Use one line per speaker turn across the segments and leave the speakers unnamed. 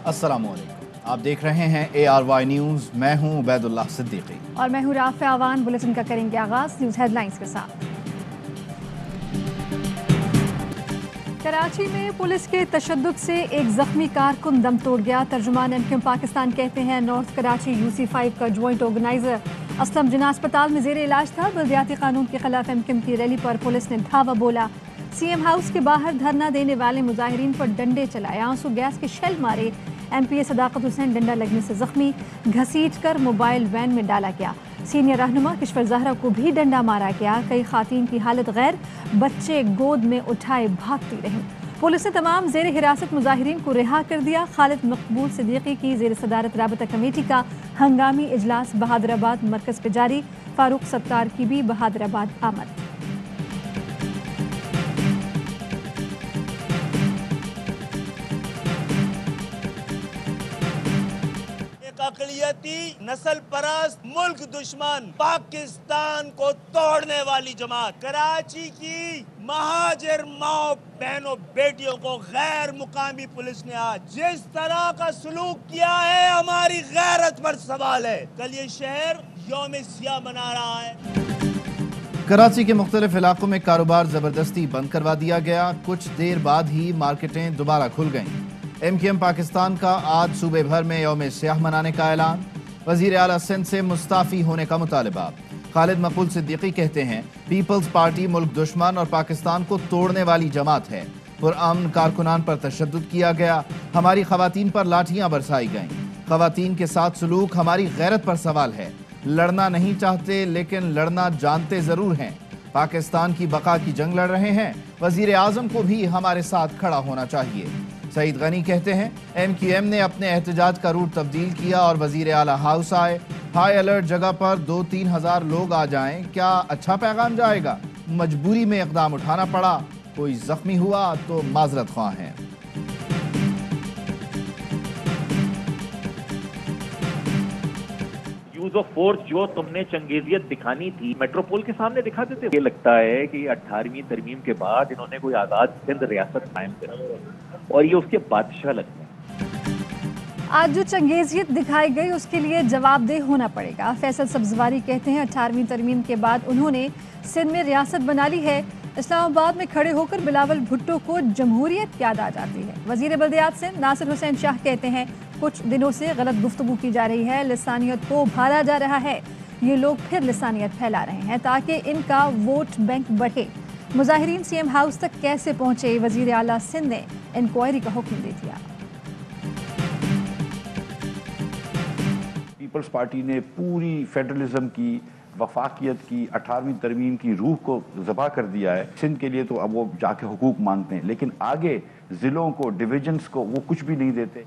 अस्सलामुअलैकुम, आप देख रहे हैं ARY न्यूज़। मैं हूं उबैदुल्लाह सिद्दीकी
और मैं हूं राफ़िया अवान। बुलेटिन का करेंगे आगाज न्यूज़ हेडलाइंस के साथ। कराची में पुलिस के तशद्दुद से एक जख्मी कारकुन दम तोड़ गया। तर्जुमान MQM पाकिस्तान कहते हैं नॉर्थ कराची UC5 का ज्वाइंट ऑर्गेनाइजर असलम जिन्ना अस्पताल में जेर इलाज था। बल्दियाती कानून के खिलाफ MQM की रैली पर पुलिस ने धावा बोला। CM हाउस के बाहर धरना देने वाले मुजाहिरीन पर डंडे चलाए, आंसू गैस के शेल मारे। MPA सदाकत हुसैन डंडा लगने से जख्मी, घसीट कर मोबाइल वैन में डाला गया। सीनियर रहनुमा किश्वर ज़हरा को भी डंडा मारा गया। कई खातीन की हालत गैर, बच्चे गोद में उठाए भागती रहीं। पुलिस ने तमाम जेर हिरासत मुजाहिरीन को रिहा कर दिया। खालिद मकबूल सिद्दीकी की जेर सदारत राबता कमेटी का हंगामी इजलास बहादुराबाद मरकज़ पे जारी। फारूक सत्तार की भी बहादुराबाद आमद।
अक़लियती नस्ल परस्त मुल्क दुश्मन पाकिस्तान को तोड़ने वाली जमात कराची की महाजिर माओ बहनों बेटियों को गैर मुकामी पुलिस ने आज जिस तरह का सलूक किया है, हमारी गैरत पर सवाल है। कल ये शहर यौम सियाह मना रहा है।
कराची के मुख्तलिफ इलाकों में कारोबार जबरदस्ती बंद करवा दिया गया। कुछ देर बाद ही मार्केटें दोबारा खुल गईं। MQM पाकिस्तान का आज सूबे भर में यौम सियाह मनाने का ऐलान। वजीर आला सिंध से मुस्ताफी होने का मुतालबा। खालिद मकबूल सिद्दीकी कहते हैं पीपल्स पार्टी मुल्क दुश्मन और पाकिस्तान को तोड़ने वाली जमात है। पुरअमन कारकुनान पर तशद्दुद किया गया। हमारी खवातीन पर लाठियां बरसाई गईं। खवातीन के साथ सलूक हमारी गैरत पर सवाल है। लड़ना नहीं चाहते लेकिन लड़ना जानते जरूर हैं। पाकिस्तान की बका की जंग लड़ रहे हैं। वजीर आजम को भी हमारे साथ खड़ा होना चाहिए। सईद गनी कहते हैं MQM ने अपने एहतजाज का रूट तब्दील किया और वजीर आला हाउस आए। हाई अलर्ट जगह पर 2-3 हज़ार लोग आ जाएं, क्या अच्छा पैगाम जाएगा? मजबूरी में इक़दाम उठाना पड़ा। कोई जख्मी हुआ तो माजरत ख्वाह हैं।
यूज ऑफ फोर्स जो तुमने चंगेजियत दिखानी थी मेट्रोपोल के सामने दिखा देते। ये लगता है कि 18वीं तरमीम के बाद इन्होंने कोई आज़ाद सिंध रियासत कायम करी और ये उसके बादशाह लगते हैं।
आज जो चंगेजियत दिखाई गई उसके लिए जवाबदेह होना पड़ेगा। फैसल सब्जवारी कहते हैं 18वीं तरमीम के बाद उन्होंने सिंध में रियासत बना ली है। इस्लामाबाद में खड़े होकर बिलावल भुट्टो को जमहूरियत याद आ जाती है। वजीर बल्दियात सिंध नासिर हुसैन शाह कहते हैं कुछ दिनों से गलत गुफ्तगू की जा रही है, लिसानियत को उभारा जा रहा है। ये लोग फिर लिसानियत फैला रहे हैं ताकि इनका वोट बैंक बढ़े। मुजाहिरीन CM हाउस तक कैसे पहुंचे, वजीर आला सिंध ने इंक्वायरी का हुक्म दे दिया।
पीपल्स पार्टी ने पूरी फेडरलिज्म की, वफाकियत की, 18वीं तरमीम की रूह को ज़बा कर दिया है। सिंध के लिए तो अब वो जाके हुकूक मांगते हैं, लेकिन आगे ज़िलों को, डिविजन्स को वो कुछ भी नहीं देते।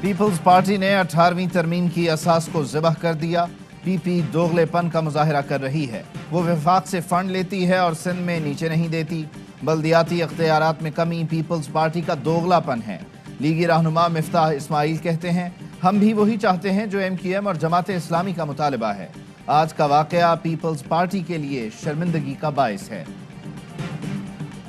पीपल्स पार्टी ने 18वीं तरमीम की असास को ज़िबह कर दिया। PP दोगलेपन का मुजाहिरा कर रही है। वो वफाक से फंड लेती है और सिंध में नीचे नहीं देती। बल्दियाती अख्तियारात में कमी पीपल्स पार्टी का दोगलापन है। लीगी रहनुमा मिफ्ताह इस्माइल कहते हैं हम भी वही चाहते हैं जो MQM और जमात इस्लामी का मुतालबा है। आज का वाक़या पीपल्स पार्टी के लिए शर्मिंदगी का बाइस है।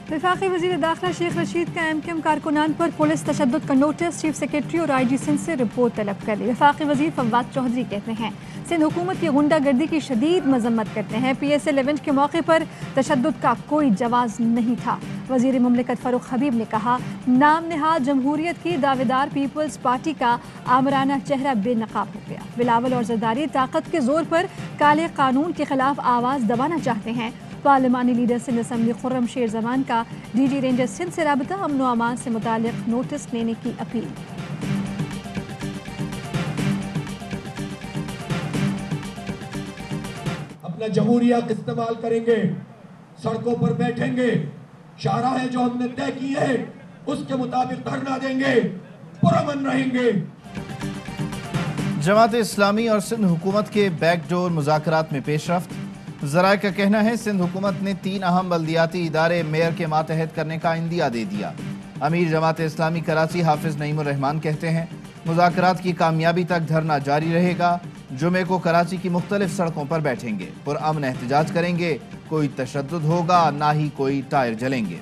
वफाकी वज़ीर दाखिला शेख रशीद का MQM कारकुनान पर पुलिस तशद्दुद का नोटिस। चीफ सेक्रेटरी और IG सिंध से रिपोर्ट तलब कर ली। वफाकी वज़ीर फवाद चौधरी कहते हैं सिंध हुकूमत की गुंडागर्दी की शदीद मजम्मत करते हैं। PSL इवेंट के मौके पर तशद्दुद का कोई जवाज नहीं था। वज़ीर मुमलिकत फ़ारूक हबीब ने कहा नाम नहाद जमहूरियत की दावेदार पीपल्स पार्टी का आमराना चेहरा बेनकाब हो गया। बिलावल और जरदारी ताकत के जोर पर काले कानून के खिलाफ आवाज़ दबाना चाहते हैं। पार्लिमानी लीडर सिंध असम्बली खुर्रम शेर जमान का DG रेंजर सिंध से राबता अमन व अमान से मुतालिक नोटिस लेने की अपील।
अपना जमहूरियत इस्तेमाल करेंगे, सड़कों पर बैठेंगे, शाहराहें जो हमने तय की है उसके मुताबिक धरना देंगे, पुरअमन रहेंगे।
जमात इस्लामी और सिंध हुकूमत के बैकडोर मुज़ाकरात में पेशरफ्त। ज़राए का कहना है सिंध हुकूमत ने 3 अहम बल्दियाती इदारे मेयर के मातहत करने का इंदिया दे दिया। अमीर जमात इस्लामी कराची हाफिज नईमुर रहमान कहते हैं मुज़ाकरात की कामयाबी तक धरना जारी रहेगा। जुमे को कराची की मुख्तलिफ सड़कों पर बैठेंगे, पुरअमन एहतजाज करेंगे। कोई तशद्दुद होगा ना ही कोई टायर जलेंगे।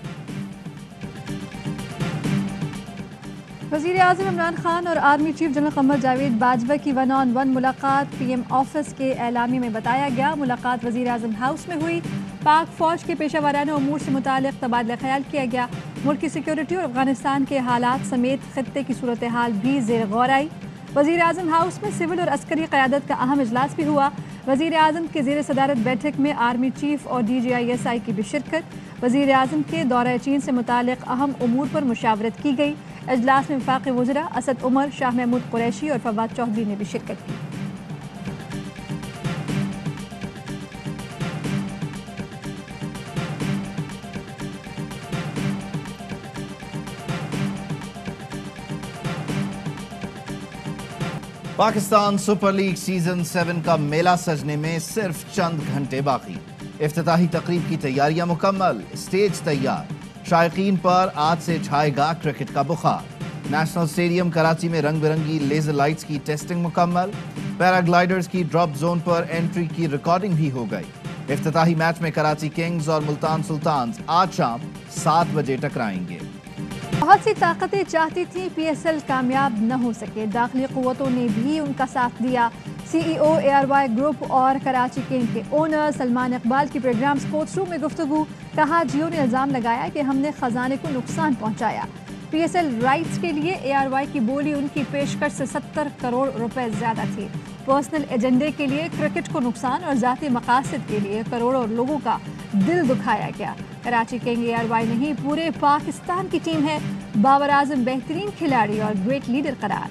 वज़ीर आज़म इमरान खान और army chief general Qamar Javed Bajwa की 1-on-1 मुलाकात PM ऑफिस के एलामी में बताया गया। मुलाकात वज़ीर आज़म हाउस में हुई। पाक फौज के पेशावराना उमूर से मुतालिक तबादला ख्याल किया गया। मुल्क की सिक्योरिटी और अफगानिस्तान के हालात समेत खित्ते की सूरत हाल भी ज़ेर गौर आई। वज़ीर आज़म हाउस में सिविल और अस्करी क़यादत का अहम इजलास भी हुआ। वज़ीर आज़म के ज़ेर सदारत बैठक में आर्मी चीफ और DGISI की भी शिरकत। वज़ीर आज़म के दौरा चीन से मुतालिक अहम उमूर पर मुशावरत की गई। इजलास में वफाक़ी वज़रा असद उमर, शाह महमूद कुरैशी और फवाद चौधरी ने भी शिरकत की।
पाकिस्तान सुपर लीग सीजन 7 का मेला सजने में सिर्फ चंद घंटे बाकी। इफ्तिताही तकरीब की तैयारियां मुकम्मल, स्टेज तैयार। शायकीन पर आज से छाएगा क्रिकेट का बुखार। नेशनल स्टेडियम कराची में रंग बिरंगी लेजर लाइट्स की टेस्टिंग मुकम्मल। पैराग्लाइडर्स की ड्रॉप जोन पर एंट्री की रिकॉर्डिंग भी हो गई। इफ्तिताही मैच में कराची किंग्स और मुल्तान सुल्तान्स आज शाम 7 बजे टकराएंगे।
बहुत सी ताकतें चाहती थी PSL कामयाब न हो सके, दाखिली कुव्वतों ने भी उनका साथ दिया। CEO ARY ग्रुप और कराची किंग के ओनर सलमान इकबाल की प्रोग्राम स्पोर्ट्स रूम में गुफ्तगू। कहा जियो ने इल्ज़ाम लगाया कि हमने खजाने को नुकसान पहुंचाया। PSL राइट्स के लिए ARY की बोली उनकी पेशकश से 70 करोड़ रुपए ज्यादा थी। पर्सनल एजेंडे के लिए क्रिकेट को नुकसान और ज़ाती मकासद के लिए करोड़ों लोगों का दिल दुखाया गया। कराची किंग ARY नहीं, पूरे पाकिस्तान की टीम है। बाबर आजम बेहतरीन खिलाड़ी और ग्रेट लीडर करार।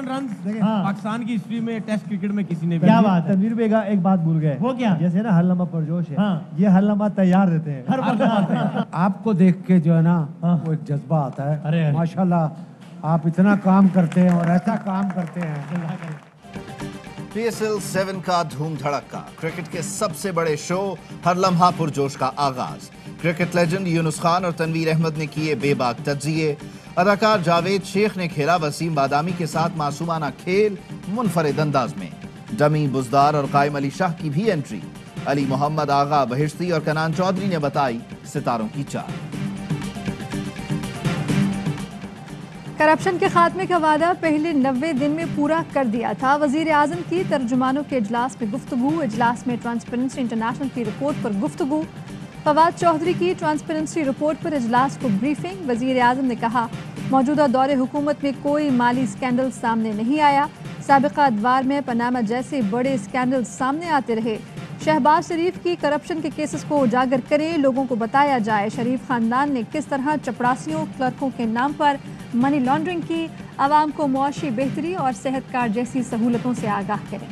रन पाकिस्तान की हिस्ट्री में टेस्ट क्रिकेट में किसी ने भी।
क्या बात है। तनवीर बेगा एक बात भूल गए। वो क्या? जैसे ना हर लम्हा परजोश है, ये हर लम्हा तैयार रहते हैं, हर वक्त आपको देख के जो है ना वो एक जज्बा आता है। अरे माशाल्लाह आप इतना काम करते हैं और ऐसा काम करते हैं।
PSL 7 का धूम धड़का, क्रिकेट के सबसे बड़े शो हर लम्हा पुरजोश का आगाज। क्रिकेट लेजेंड यूनुस खान और तनवीर अहमद ने किए बेबाक तज्जिए। अदाकार जावेद शेख ने खेला वसीम बादामी के साथ मासूमाना खेल मुनफरिद अंदाज में। डमी बुजदार और कायम अली शाह की भी एंट्री। अली मोहम्मद आगा बहिश्ती और कनान चौधरी ने बताई सितारों की चाल।
करप्शन के खात्मे का वादा पहले 90 दिन में पूरा कर दिया था। वजीर आजम की तर्जुमानों के इजलास में गुफ्तगू। इजलास में ट्रांसपेरेंसी इंटरनेशनल की रिपोर्ट पर गुफ्तगू। फवाद चौधरी की ट्रांसपेरेंसी रिपोर्ट पर इजलास को ब्रीफिंग। वजीर आजम ने कहा मौजूदा दौरे हुकूमत में कोई माली स्कैंडल सामने नहीं आया। साबिका अदवार में पनामा जैसे बड़े स्कैंडल सामने आते रहे। शहबाज शरीफ की करप्शन के केसेस को उजागर करें, लोगों को बताया जाए शरीफ खानदान ने किस तरह चपरासियों क्लर्कों के नाम पर मनी लॉन्ड्रिंग की। आवाम को मुआशी बेहतरी और सेहत कार्ड जैसी सहूलतों से आगाह करें।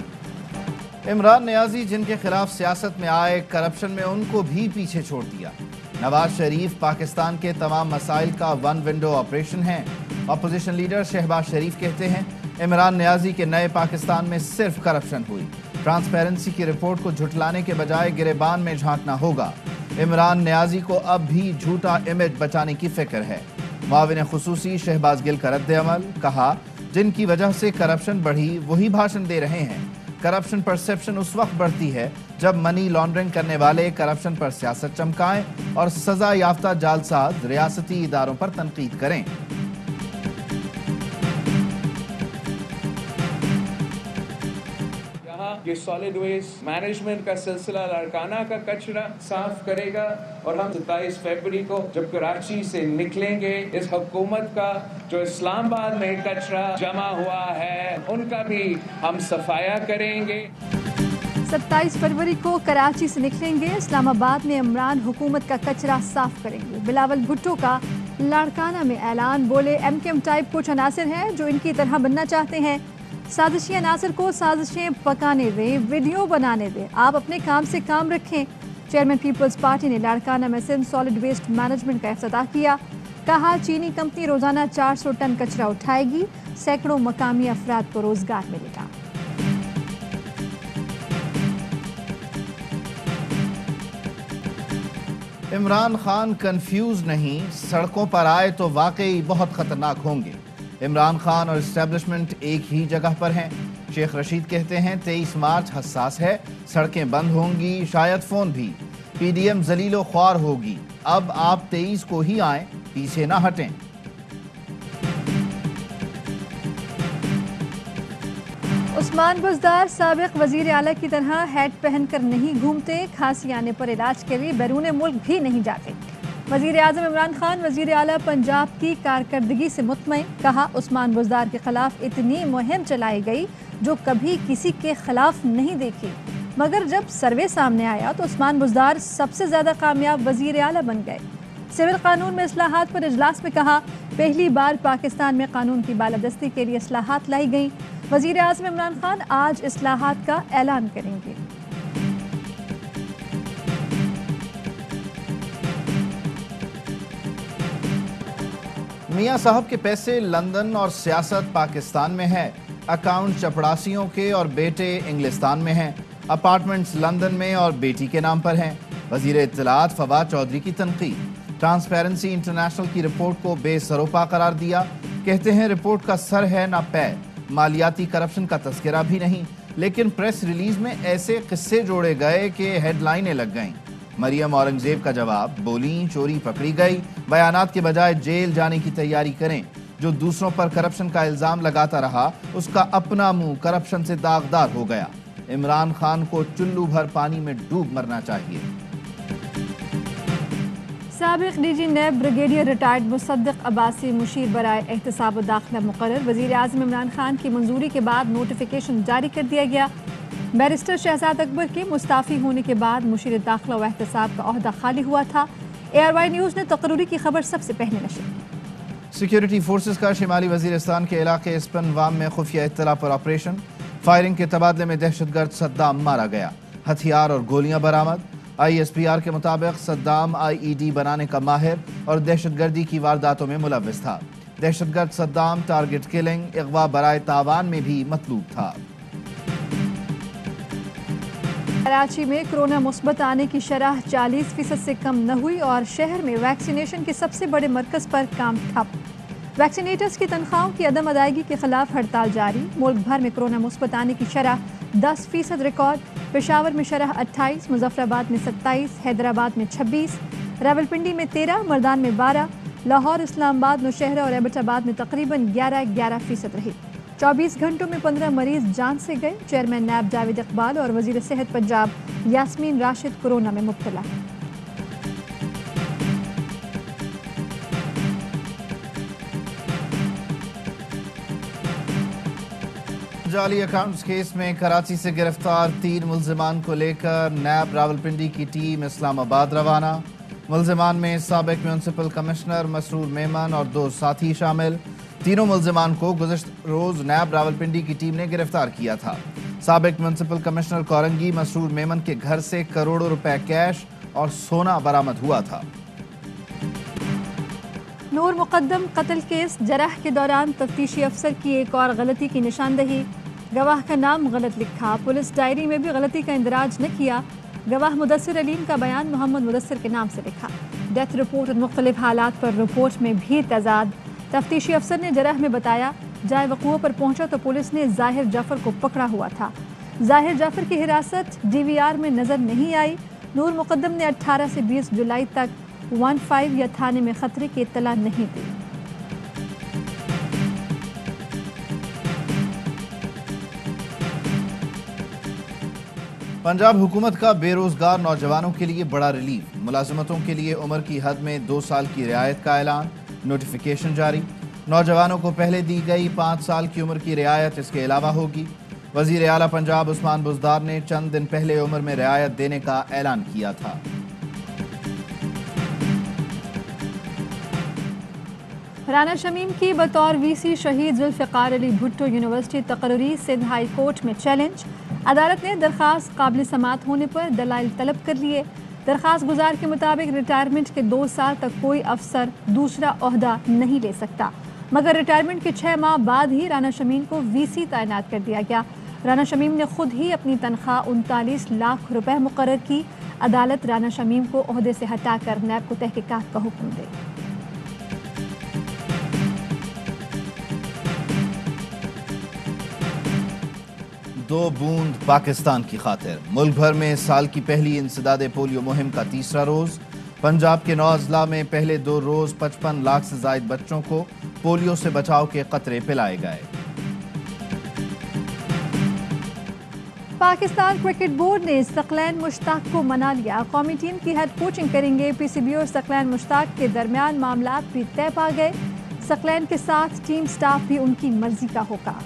इमरान नियाजी जिनके खिलाफ सियासत में आए, करप्शन में उनको भी पीछे छोड़ दिया। नवाज शरीफ पाकिस्तान के तमाम मसाइल का वन विंडो ऑपरेशन है। अपोजिशन लीडर शहबाज शरीफ कहते हैं इमरान नियाजी के नए पाकिस्तान में सिर्फ करप्शन हुई। ट्रांसपेरेंसी की रिपोर्ट को झुटलाने के बजाय गिरेबान में झांकना होगा। इमरान नियाजी को अब भी झूठा इमेज बचाने की फिक्र है। मुआविन खुसूसी शहबाज गिल का रद्द अमल। कहा जिनकी वजह से करप्शन बढ़ी वही भाषण दे रहे हैं। करप्शन परसेप्शन उस वक्त बढ़ती है जब मनी लॉन्ड्रिंग करने वाले करप्शन पर सियासत चमकाएं और सजा याफ्ता जालसाज रियासती इदारों पर तनकीद करें।
ये सॉलिड वेस्ट मैनेजमेंट का सिलसिला लाड़काना का कचरा साफ करेगा और हम 27 फरवरी को जब कराची से निकलेंगे इस हुकूमत का जो इस्लामाबाद में कचरा जमा हुआ है उनका भी हम सफाया करेंगे।
27 फरवरी को कराची से निकलेंगे, इस्लामाबाद में इमरान हुकूमत का कचरा साफ करेंगे। बिलावल भुट्टो का लाड़काना में ऐलान। बोले MKM टाइप कुछ अनासर हैं जो इनकी तरह बनना चाहते हैं। साजिशी अनासर को साजिशें पकाने दें, वीडियो बनाने दें, आप अपने काम से काम रखें। चेयरमैन पीपल्स पार्टी ने लाड़काना में सिंध सॉलिड वेस्ट मैनेजमेंट का इफ्तिताह किया। कहा चीनी कंपनी रोजाना 400 टन कचरा उठाएगी, सैकड़ों मकामी अफराद को रोजगार मिलेगा।
इमरान खान कंफ्यूज नहीं, सड़कों पर आए तो वाकई बहुत खतरनाक होंगे। इमरान खान और एस्टेब्लिशमेंट एक ही जगह पर हैं। शेख रशीद कहते हैं 23 मार्च हसास है, सड़कें बंद होंगी, शायद फोन भी। पीडीएम जलीलो ख्वार होगी, अब आप 23 को ही आएं, पीछे ना हटें।
उस्मान बुज़दार साबिक वज़ीर आला की तरह हैट पहनकर नहीं घूमते, खांसी आने पर इलाज के लिए बैरून मुल्क भी नहीं जाते। वज़ीर आज़म इमरान खान वज़ीर आला पंजाब की कारकर्दगी से मुतमईन, कहा उस्मान बुज़दार के खिलाफ इतनी मुहिम चलाई गई जो कभी किसी के खिलाफ नहीं देखी, मगर जब सर्वे सामने आया तो उस्मान बुज़दार सबसे ज़्यादा कामयाब वज़ीर आला बन गए। सिविल कानून में इस्लाहात पर इजलास में कहा, पहली बार पाकिस्तान में कानून की बालादस्ती के लिए इस्लाहात लाई गई। वज़ीर आज़म इमरान खान आज इस्लाहात का ऐलान करेंगे।
मियां साहब के पैसे लंदन और सियासत पाकिस्तान में है। अकाउंट चपड़ासियों के और बेटे इंग्लिस्तान में हैं। अपार्टमेंट्स लंदन में और बेटी के नाम पर हैं। वज़ीर इत्तलात फवाद चौधरी की तनकीद। ट्रांसपेरेंसी इंटरनेशनल की रिपोर्ट को बेसरोपा करार दिया। कहते हैं रिपोर्ट का सर है ना पैर, मालियाती करप्शन का तस्करा भी नहीं, लेकिन प्रेस रिलीज में ऐसे किस्से जोड़े गए कि हेडलाइनें लग गईं। मरियम औरंगजेब का जवाब, बोली चोरी पकड़ी गई, बयानात के बजाय जेल जाने की तैयारी करें। जो दूसरों पर करप्शन का इल्जाम लगाता रहा, उसका अपना मुंह करप्शन से दागदार हो गया। इमरान खान को चुल्लू भर पानी में डूब मरना चाहिए।
साबिक डीजी नैब ब्रिगेडियर रिटायर्ड मुसद्दिक अब्बासी मुशीर बराए एहतसाब दाखिला मुकर्रर। वज़ीर आज़म इमरान खान की मंजूरी के बाद नोटिफिकेशन जारी कर दिया गया। बैरिस्टर शहजाद अकबर के मुस्ताफ़ी होने के बाद मुशीर दाखिला व एहतसाब का ओहदा खाली हुआ था। ARY न्यूज़ ने तकरूरी की खबर सबसे पहले नशर की।
सिक्योरिटी फोर्सेस का शिमाली वजीरिस्तान के इलाके स्पनवाम में खुफिया इत्तला पर ऑपरेशन। फायरिंग के तबादले में दहशतगर्द सद्दाम मारा गया। हथियार और गोलियां बरामद। ISPR के मुताबिक सद्दाम IED बनाने का माहिर और दहशतगर्दी की वारदातों में मुलव्विस था। दहशतगर्द सद्दाम टारगेट किलिंग, अगवा बराए तावान में भी मतलूब था।
कराची में कोरोना मुस्बत आने की शरह 40% से कम न हुई और शहर में वैक्सीनेशन के सबसे बड़े मरकज पर काम ठप। वैक्सीनेटर्स की तनख्वाहों की अदम अदायगी के खिलाफ हड़ताल जारी। मुल्क भर में कोरोना मुस्बत आने की शरह 10% रिकॉर्ड। पेशावर में शरह 28, मुजफ्फराबाद में 27, हैदराबाद में 26, रावलपिंडी में 13, मर्दान में 12, लाहौर, इस्लामाबाद, नौशहरा और एबटाबाद में तकरीबन 11% रही। 24 घंटों में 15 मरीज जान से गए। चेयरमैन नैब जावेद इकबाल और वजीर सेहत पंजाब यास्मीन राशिद कोरोना में मुब्तला।
जाली अकाउंट्स केस में कराची से गिरफ्तार 3 मुल्जिमान को लेकर नैब रावलपिंडी की टीम इस्लामाबाद रवाना। मुल्जिमान में साबिक म्यूनसिपल कमिश्नर मसरूर मेमन और 2 साथी शामिल। तीनों मुल्जिमान को गुज़श्ता रोज नैब रावलपिंडी की टीम ने गिरफ्तार किया था। साबिक म्यूनसिपल कमिश्नर कोरंगी मसरूर मेमन के घर से करोड़ों रुपए कैश और सोना बरामद हुआ था।
नूर मुकद्दम कत्ल केस जरह के दौरान तफ्तीशी अफसर की एक और गलती की निशानदही। गवाह का नाम गलत लिखा, पुलिस डायरी में भी गलती का इंदराज न किया। गवाह मुदस्सिर अलीम का बयान मोहम्मद मुदस्सिर के नाम से लिखा। डेथ रिपोर्ट और मुख्तलिफ हालात पर रिपोर्ट में भी तजाद। तफ्तीशी अफसर ने जरह में बताया, जाए वक़ूअ पर पहुंचा तो पुलिस ने ज़ाहिर जाफ़र को पकड़ा हुआ था। ज़ाहिर जाफ़र की हिरासत DVR में नज़र नहीं आई। नूर मुकद्दम ने 18 से 20 जुलाई तक 15 या थाने में खतरे की इत्तला नहीं दी।
पंजाब हुकूमत का बेरोजगार नौजवानों के लिए बड़ा रिलीफ। मुलाजमतों के लिए उम्र की हद में 2 साल की रियायत का ऐलान। नोटिफिकेशन जारी। नौजवानों को पहले दी गई 5 साल की उम्र की रियायत इसके अलावा होगी। वजीर आला पंजाब उस्मान बुज़दार ने चंद दिन पहले उम्र में रियायत देने का ऐलान किया था।
राना शमीम की बतौर VC शहीद जुल्फ़िकार अली भुट्टो यूनिवर्सिटी तकरीरी सिंध हाई कोर्ट में चैलेंज। अदालत ने दरख्वास्त काबिल समात होने पर दलाइल तलब कर लिए। दरख्वास्त गुजार के मुताबिक रिटायरमेंट के 2 साल तक कोई अफसर दूसरा ओहदा नहीं ले सकता, मगर रिटायरमेंट के 6 माह बाद ही राना शमीम को VC तैनात कर दिया गया। राना शमीम ने खुद ही अपनी तनख्वाह 39 लाख रुपए मुकर्रर की। अदालत राना शमीम को ओहदे से हटाकर नैब को तहकीकात का हुक्म दे।
दो बूंद पाकिस्तान की खातिर। मुल्क भर में साल की पहली इंसदाद पोलियो मुहिम का तीसरा रोज। पंजाब के 9 अजला में पहले 2 रोज 55 लाख से जायद बच्चों को पोलियो से बचाव के कतरे पिलाए गए।
पाकिस्तान क्रिकेट बोर्ड ने सकलैन मुश्ताक को मना लिया। कौमी टीम की हेड कोचिंग करेंगे। पीसीबी और सकलैन मुश्ताक के दरमियान मामलात भी तय पा गए। सकलैन के साथ टीम स्टाफ भी उनकी मर्जी का होगा।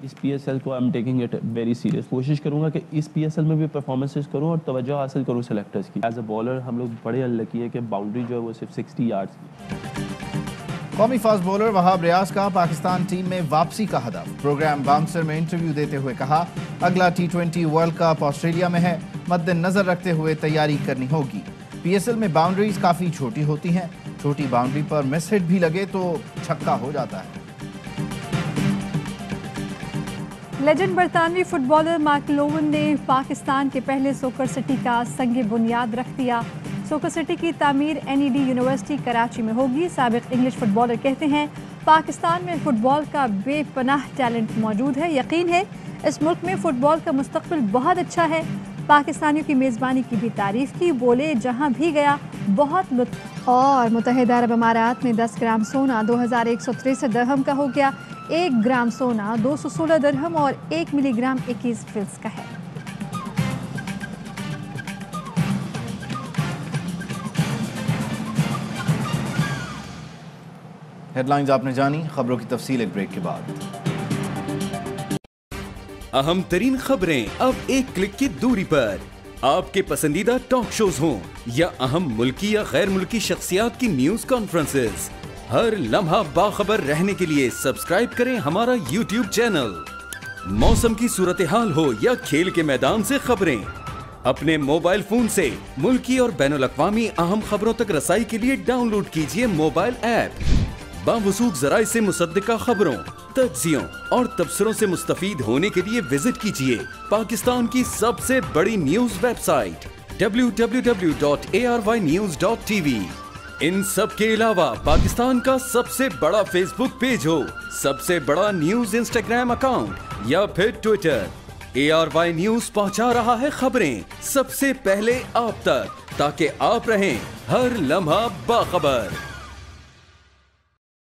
इस PSL को I am taking it very serious. कोशिश करूंगा कि इस PSL में भी परफॉर्मेंसेस करूं और तवज्जो हासिल करूं सेलेक्टर्स की। एज अ बॉलर हम लोग बड़े अनलकी है कि बाउंड्री जो है वो सिर्फ 60 यार्ड्स की।
कौमी फास्ट बॉलर वहाब रियाज का पाकिस्तान टीम में वापसी का हदफ। प्रोग्राम बाउंसर में इंटरव्यू देते हुए कहा, अगला T20 वर्ल्ड कप ऑस्ट्रेलिया में है, मद्देनजर रखते हुए तैयारी करनी होगी। PSL में बाउंड्रीज काफ़ी छोटी होती हैं, छोटी बाउंड्री पर मिस हिट भी लगे तो छक्का हो जाता है।
लेजेंड बरतानवी फुटबॉलर माइकल ओवन ने पाकिस्तान के पहले सोकर सिटी का संग बुनियाद रख दिया। सोकर सिटी की तामीर NED यूनिवर्सिटी कराची में होगी। साबिक इंग्लिश फुटबॉलर कहते हैं, पाकिस्तान में फुटबॉल का बेपनाह टैलेंट मौजूद है। यकीन है इस मुल्क में फुटबॉल का मुस्तकबिल बहुत अच्छा है। पाकिस्तानियों की मेज़बानी की भी तारीफ की। बोले, जहां भी गया बहुत लुत्फ। और मुत्तहिदा अरब अमारात में 10 ग्राम सोना 2163 दरहम का हो गया। 1 ग्राम सोना 216 दरहम और 1 मिलीग्राम 21 फिल्स का है।
हेडलाइंस आपने जानी, खबरों की तफसील एक ब्रेक के बाद।
अहम तरीन खबरें अब एक क्लिक की दूरी पर। आपके पसंदीदा टॉक शोज हों या अहम मुल्की या गैर मुल्की शख्सियात की न्यूज कॉन्फ्रेंसेस, हर लम्हा बाखबर रहने के लिए सब्सक्राइब करें हमारा YouTube चैनल। मौसम की सूरत हाल हो या खेल के मैदान से खबरें, अपने मोबाइल फोन से मुल्की और बैनुल-अक़वामी अहम खबरों तक रसाई के लिए डाउनलोड कीजिए मोबाइल ऐप। बावसूख ज़राए से मुसद्दिका खबरों, तज्ज़ियों और तबसरों से मुस्तफ़ीद होने के लिए विजिट कीजिए पाकिस्तान की सबसे बड़ी न्यूज वेबसाइट www.arynews.tv। इन सब के अलावा पाकिस्तान का सबसे बड़ा फेसबुक पेज हो, सबसे बड़ा न्यूज इंस्टाग्राम अकाउंट या फिर ट्विटर, ARY न्यूज पहुंचा रहा है खबरें सबसे पहले आप तक, ताकि आप रहें हर लम्हा बाखबर।